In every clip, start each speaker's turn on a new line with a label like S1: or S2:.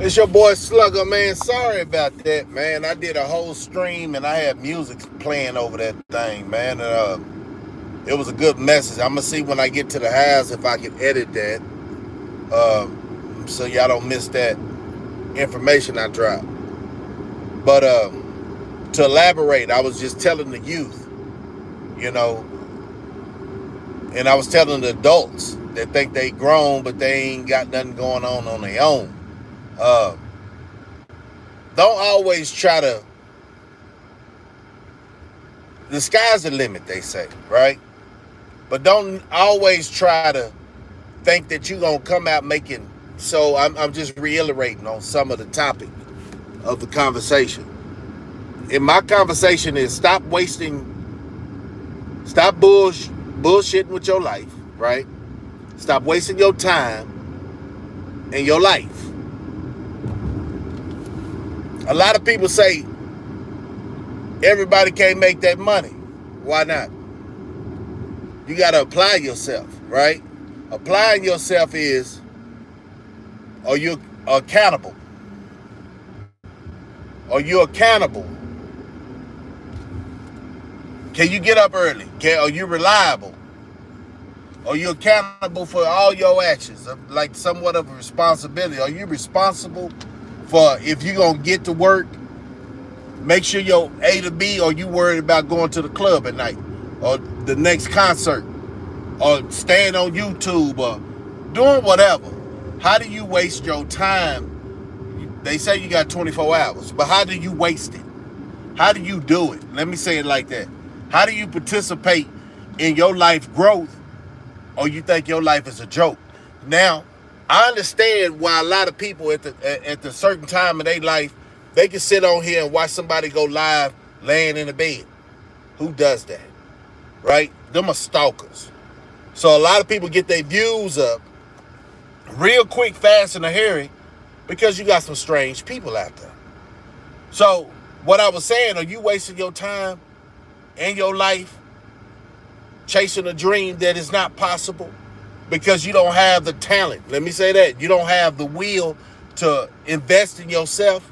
S1: It's your boy Slugger, man. Sorry about that, man. I did a whole stream and I had music playing over that thing, man. It was a good message. I'm gonna see when I get to the house if I can edit that, so y'all don't miss that information I dropped. But to elaborate, I was just telling the youth, you know, and I was telling the adults that think they grown but they ain't got nothing going on their own. Uh, don't always try to. The sky's the limit, they say, right? But don't always try to think that you're gonna come out making. So I'm just reiterating on some of the topic of the conversation. And my conversation is stop bullshitting with your life, right? Stop wasting your time and your life. A lot of people say everybody can't make that money. Why not? You got to apply yourself, right? Applying yourself is, are you accountable? Are you accountable? Can you get up early? Are you reliable? Are you accountable for all your actions? Like somewhat of a responsibility. Are you responsible for if you're going to get to work, make sure your A to B, or you worried about going to the club at night or the next concert or staying on YouTube or doing whatever? How do you waste your time? They say you got 24 hours, but how do you waste it? How do you do it? Let me say it like that. How do you participate in your life growth, or you think your life is a joke? Now, I understand why a lot of people at the certain time of their life, they can sit on here and watch somebody go live laying in the bed. Who does that? Right? Them are stalkers. So a lot of people get their views up real quick, fast, in a hurry because you got some strange people out there. So what I was saying, are you wasting your time and your life chasing a dream that is not possible because you don't have the talent? Let me say that. You don't have the will to invest in yourself.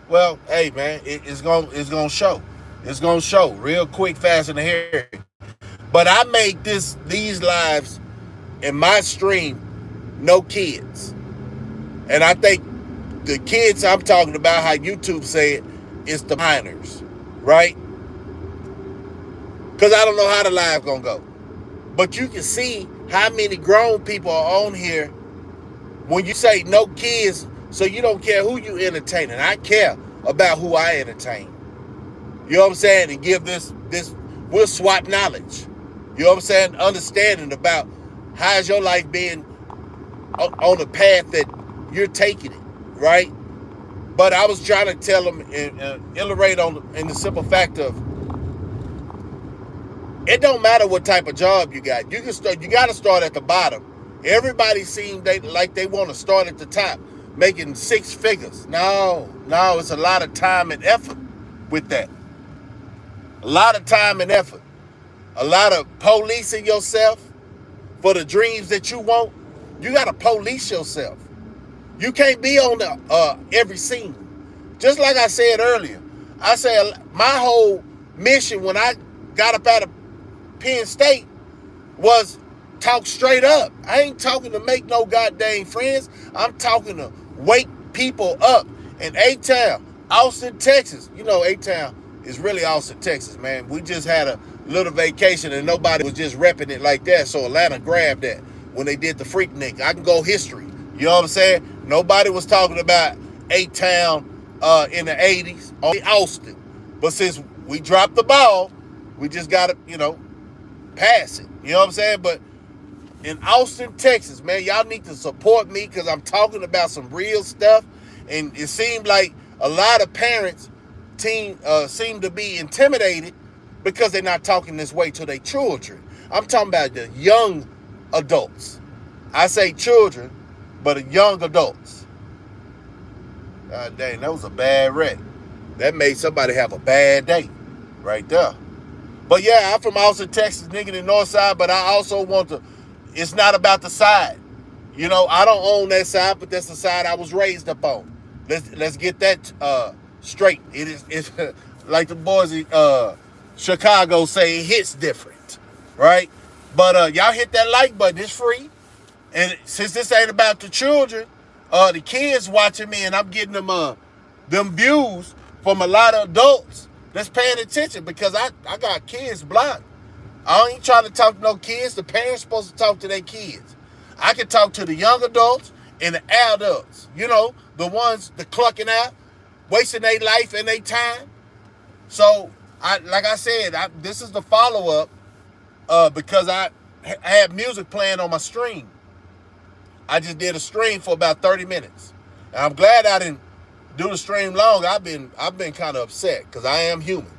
S1: Well, hey man, it's gonna show. It's gonna show real quick, fast, and hairy. But I make these lives in my stream no kids, and I think the kids I'm talking about, how YouTube say it, is the minors, right? Because I don't know how the live gonna go, but you can see how many grown people are on here when you say no kids. So you don't care who you entertaining. I care about who I entertain. You know what I'm saying? And give this, we'll swap knowledge. You know what I'm saying? Understanding about how's your life being on the path that you're taking it, right? But I was trying to tell them and iterate in the simple fact of, it don't matter what type of job you got. You got to start at the bottom. Everybody seems like they want to start at the top, making six figures. No, it's a lot of time and effort with that. A lot of time and effort. A lot of policing yourself for the dreams that you want. You got to police yourself. You can't be on the every scene. Just like I said earlier, I said my whole mission when I got up out of Penn State was talk straight up. I ain't talking to make no goddamn friends. I'm talking to wake people up in A-Town, Austin, Texas. You know, A-Town is really Austin, Texas, man. We just had a little vacation and nobody was just repping it like that. So Atlanta grabbed that when they did the Freaknik. I can go history. You know what I'm saying? Nobody was talking about A-Town in the 80s, only Austin. But since we dropped the ball, we just got to, pass it. You know what I'm saying? But in Austin, Texas, man, y'all need to support me because I'm talking about some real stuff. And it seemed like a lot of parents seem to be intimidated because they're not talking this way to their children. I'm talking about the young adults. I say children, but young adults. God dang, that was a bad wreck. That made somebody have a bad day right there. But yeah, I'm from Austin, Texas, nigga, in the north side, but I also want to, it's not about the side. I don't own that side, but that's the side I was raised up on. Let's get that straight. It's like the boys in Chicago say, it hits different, right? But y'all hit that like button. It's free. And since this ain't about the children, the kids watching me, and I'm getting them views from a lot of adults that's paying attention, because I got kids blocked. I ain't trying to talk to no kids. The parents supposed to talk to their kids. I can talk to the young adults and the adults. You know, the ones that clucking out, wasting their life and their time. So, like I said, this is the follow-up because I had music playing on my stream. I just did a stream for about 30 minutes. And I'm glad I didn't do the stream long. I've been kind of upset because I am human.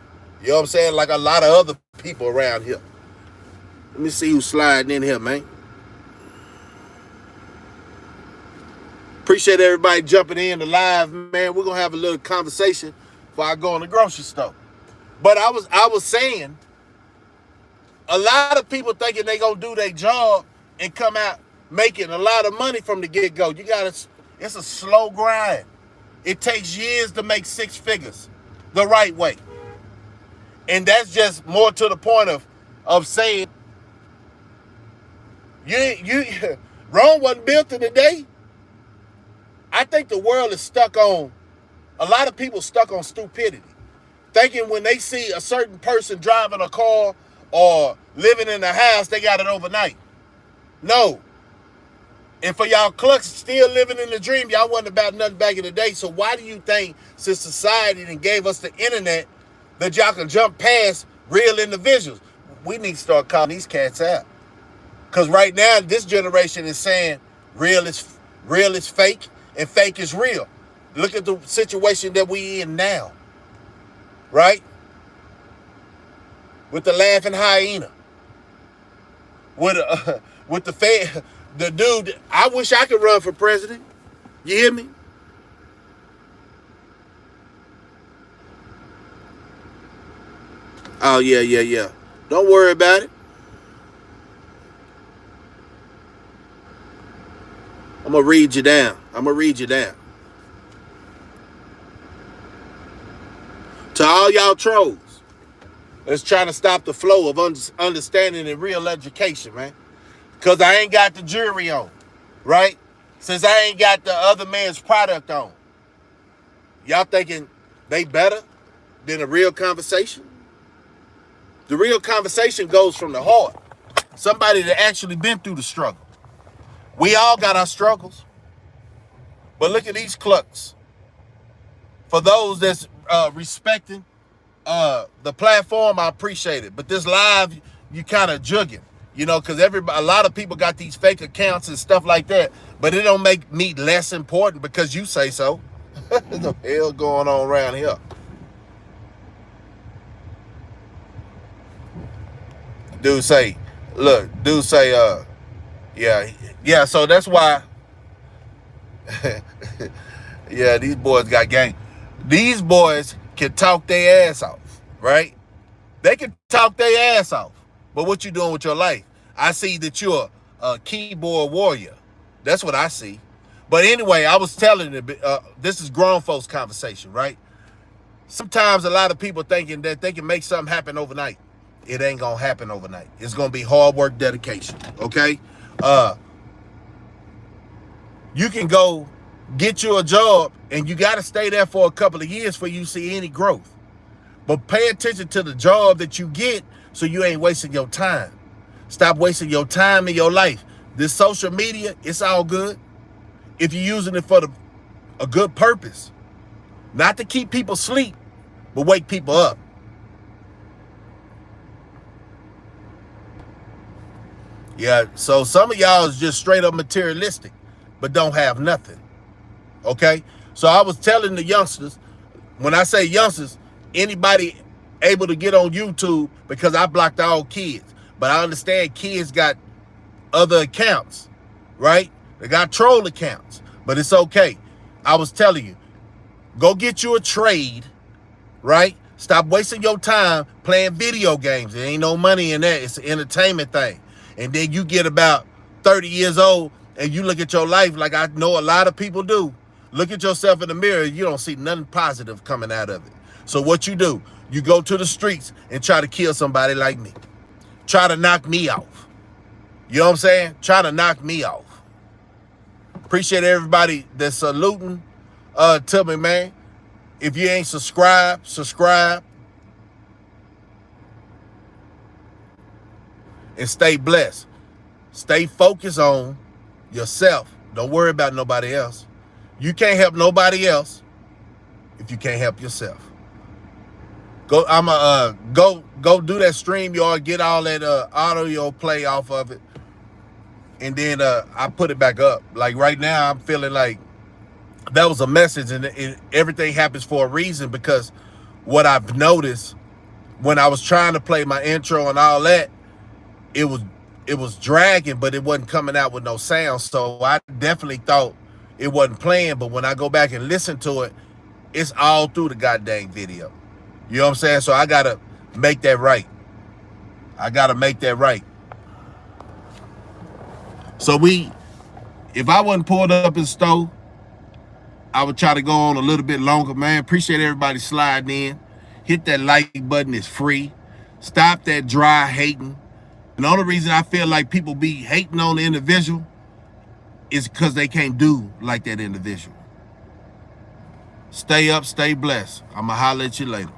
S1: You know what I'm saying? Like a lot of other people around here. Let me see who's sliding in here, man. Appreciate everybody jumping in the live, man. We're gonna have a little conversation before I go in the grocery store. But I was saying, a lot of people thinking they gonna do their job and come out making a lot of money from the get-go. It's a slow grind. It takes years to make six figures the right way. And that's just more to the point of saying, Rome wasn't built in a day. I think the world is stuck on, a lot of people stuck on stupidity. Thinking when they see a certain person driving a car or living in a house, they got it overnight. No. And for y'all clucks still living in the dream, y'all wasn't about nothing back in the day. So why do you think, since society then gave us the internet, that y'all can jump past real individuals? We need to start calling these cats out. Because right now, this generation is saying real is fake and fake is real. Look at the situation that we in now. Right? With the laughing hyena. With the dude, I wish I could run for president. You hear me? Oh, yeah. Don't worry about it. I'm going to read you down. To all y'all trolls that's trying to stop the flow of understanding and real education, man. Because I ain't got the jury on, right? Since I ain't got the other man's product on. Y'all thinking they better than a real conversation? The real conversation goes from the heart. Somebody that actually been through the struggle. We all got our struggles. But look at these clucks. For those that's respecting the platform, I appreciate it. But this live, you kind of jugging. You know, because a lot of people got these fake accounts and stuff like that. But it don't make me less important because you say so. What the hell going on around here? Dude say, yeah, so that's why, yeah, these boys got game. These boys can talk their ass off, right? They can talk their ass off. But what you doing with your life? I see that you're a keyboard warrior. That's what I see. But anyway, I was telling you, this is grown folks conversation, right? Sometimes a lot of people thinking that they can make something happen overnight. It ain't gonna happen overnight. It's gonna be hard work, dedication, okay? You can go get you a job and you gotta stay there for a couple of years before you see any growth. But pay attention to the job that you get so you ain't wasting your time. Stop wasting your time in your life. This social media, it's all good if you're using it for a good purpose. Not to keep people asleep, but wake people up. Yeah, so some of y'all is just straight up materialistic, but don't have nothing. Okay? So I was telling the youngsters, when I say youngsters, anybody able to get on YouTube, because I blocked all kids. But I understand kids got other accounts, right? They got troll accounts, but it's okay. I was telling you, go get you a trade, right? Stop wasting your time playing video games. There ain't no money in that. It's an entertainment thing. And then you get about 30 years old and you look at your life like I know a lot of people do. Look at yourself in the mirror, you don't see nothing positive coming out of it. So what you do, you go to the streets and try to kill somebody like me. Try to knock me off. You know what I'm saying? Try to knock me off. Appreciate everybody that's saluting to me, man. If you ain't subscribed, subscribe. And stay blessed. Stay focused on yourself. Don't worry about nobody else. You can't help nobody else if you can't help yourself. Go, go do that StreamYard, get all that audio play off of it, and then I put it back up. Like right now, I'm feeling like that was a message, and everything happens for a reason, because what I've noticed when I was trying to play my intro and all that, it was dragging, but it wasn't coming out with no sound. So I definitely thought it wasn't playing, but when I go back and listen to it, it's all through the goddamn video. You know what I'm saying? So I gotta make that right. I gotta make that right. So if I wasn't pulled up in the store, I would try to go on a little bit longer, man. Appreciate everybody sliding in. Hit that like button, it's free. Stop that dry hating. And the only reason I feel like people be hating on the individual is because they can't do like that individual. Stay up, stay blessed. I'ma holler at you later.